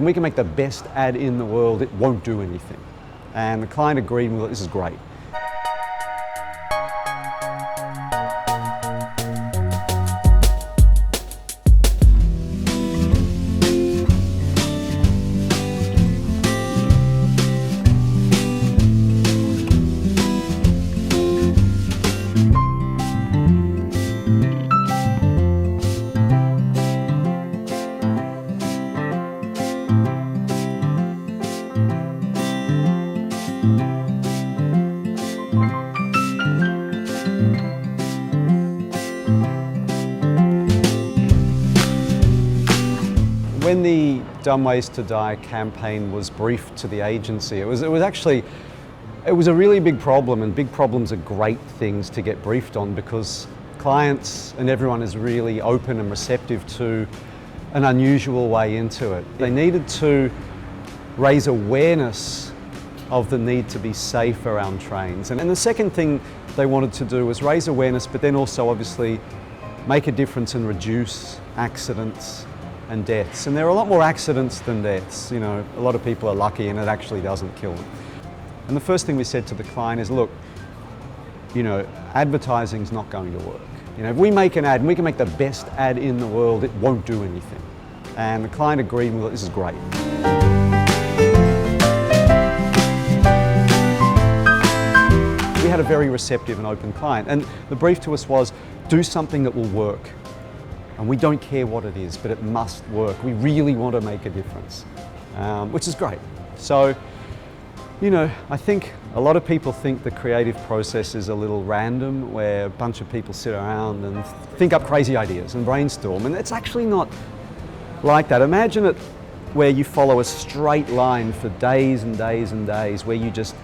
And we can make the best ad in the world, it won't do anything. And the client agreed, and we thought, this is great. When the Dumb Ways to Die campaign was briefed to the agency, it was a really big problem, and big problems are great things to get briefed on because clients and everyone is really open and receptive to an unusual way into it. They needed to raise awareness of the need to be safe around trains. And the second thing they wanted to do was raise awareness, but then also obviously make a difference and reduce accidents and deaths. And there are a lot more accidents than deaths. You know, a lot of people are lucky and it actually doesn't kill them. And the first thing we said to the client is, look, you know, advertising's not going to work. You know, if we make an ad and we can make the best ad in the world, it won't do anything. And the client agreed, and we thought, this is great. We had a very receptive and open client, and the brief to us was, do something that will work. And we don't care what it is, but it must work. We really want to make a difference, which is great. So, you know, I think a lot of people think the creative process is a little random, where a bunch of people sit around and think up crazy ideas and brainstorm, and it's actually not like that. Imagine it where you follow a straight line for days and days and days, where you just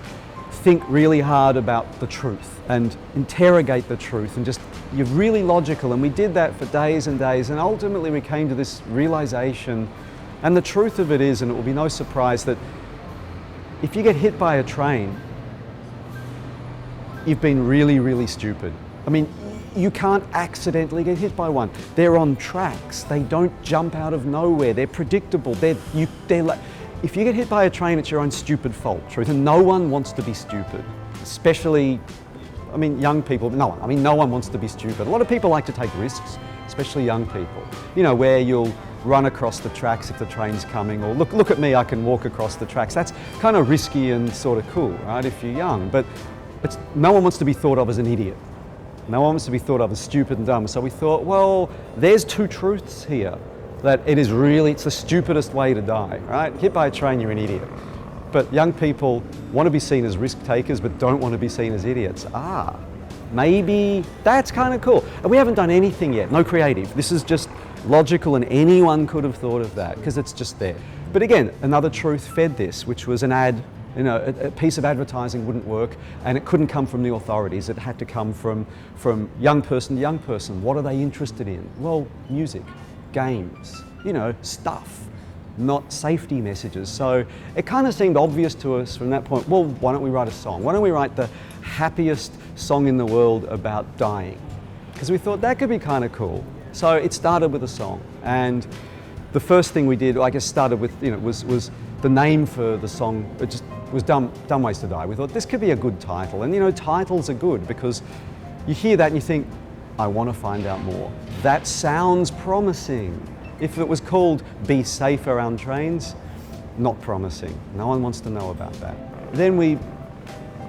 think really hard about the truth and interrogate the truth and just, you're really logical. And we did that for days and days, and ultimately we came to this realization, and the truth of it is, and it will be no surprise, that if you get hit by a train, you've been really, really stupid. I mean, you can't accidentally get hit by one. They're on tracks. They don't jump out of nowhere. They're predictable. If you get hit by a train, it's your own stupid fault, truth. And no one wants to be stupid, especially, I mean, young people. No one wants to be stupid. A lot of people like to take risks, especially young people. You know, where you'll run across the tracks if the train's coming, or look at me, I can walk across the tracks. That's kind of risky and sort of cool, right, if you're young. But no one wants to be thought of as an idiot. No one wants to be thought of as stupid and dumb. So we thought, well, there's two truths here. That it's the stupidest way to die, right? Hit by a train, you're an idiot. But young people want to be seen as risk takers, but don't want to be seen as idiots. Maybe that's kind of cool. And we haven't done anything yet, no creative. This is just logical, and anyone could have thought of that because it's just there. But again, another truth fed this, which was an ad. You know, a piece of advertising wouldn't work, and it couldn't come from the authorities. It had to come from young person to young person. What are they interested in? Well, music, games, you know, stuff, not safety messages. So it kind of seemed obvious to us from that point, well, why don't we write a song? Why don't we write the happiest song in the world about dying? Because we thought that could be kind of cool. So it started with a song, and the first thing we did, I guess, started with, you know, was the name for the song. It just was Dumb Ways to Die. We thought this could be a good title, and you know, titles are good because you hear that and you think, I want to find out more. That sounds promising. If it was called Be Safe Around Trains, not promising. No one wants to know about that. Then we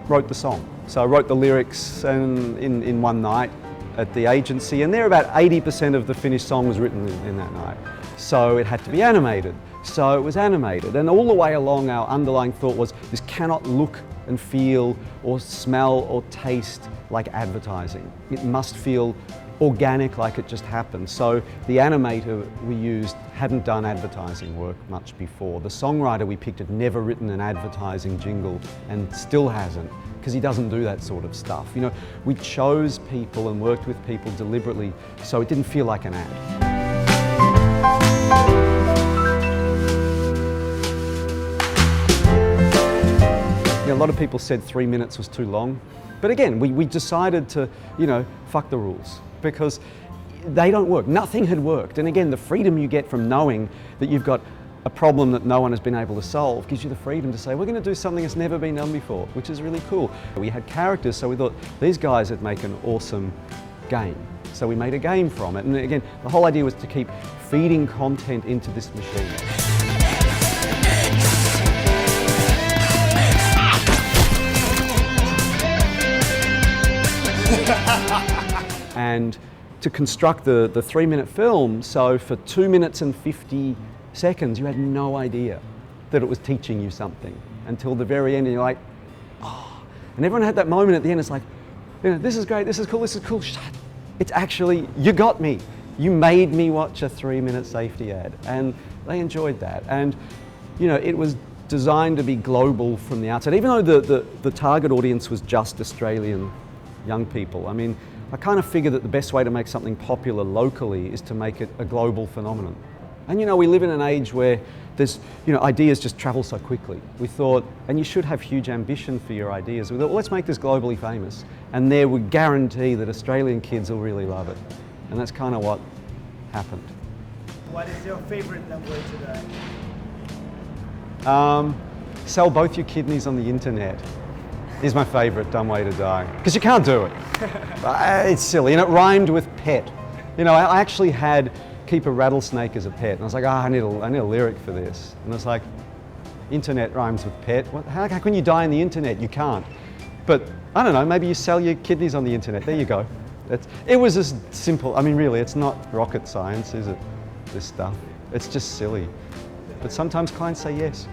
wrote the song. So I wrote the lyrics in one night at the agency, and there about 80% of the finished song was written in that night. So it had to be animated. So it was animated, and all the way along our underlying thought was this cannot look and feel or smell or taste like advertising. It must feel organic, like it just happened. So the animator we used hadn't done advertising work much before. The songwriter we picked had never written an advertising jingle and still hasn't, because he doesn't do that sort of stuff. You know, we chose people and worked with people deliberately so it didn't feel like an ad. You know, a lot of people said 3 minutes was too long. But again, we decided to, you know, fuck the rules, because they don't work. Nothing had worked. And again, the freedom you get from knowing that you've got a problem that no one has been able to solve gives you the freedom to say, we're going to do something that's never been done before, which is really cool. We had characters, so we thought these guys would make an awesome game. So we made a game from it. And again, the whole idea was to keep feeding content into this machine. And to construct the 3-minute film, so for 2 minutes and 50 seconds, you had no idea that it was teaching you something until the very end, and you're like, oh. And everyone had that moment at the end, it's like, you know, this is great, this is cool, shut. It's actually, you got me. You made me watch a 3-minute safety ad. And they enjoyed that. And, you know, it was designed to be global from the outset, even though the target audience was just Australian young people. I mean, I kind of figured that the best way to make something popular locally is to make it a global phenomenon. And you know, we live in an age where there's, you know, ideas just travel so quickly. We thought, and you should have huge ambition for your ideas. We thought, well, let's make this globally famous. And there we guarantee that Australian kids will really love it. And that's kind of what happened. What is your favorite dumb way to die? Sell both your kidneys on the internet is my favorite dumb way to die. Because you can't do it. It's silly, and it rhymed with pet. You know, I actually had keep a rattlesnake as a pet, and I was like, I need a lyric for this. And it's like, internet rhymes with pet. How can you die on the internet? You can't. But I don't know, maybe you sell your kidneys on the internet. There you go. It was as simple. I mean, really, it's not rocket science, is it? This stuff. It's just silly. But sometimes clients say yes.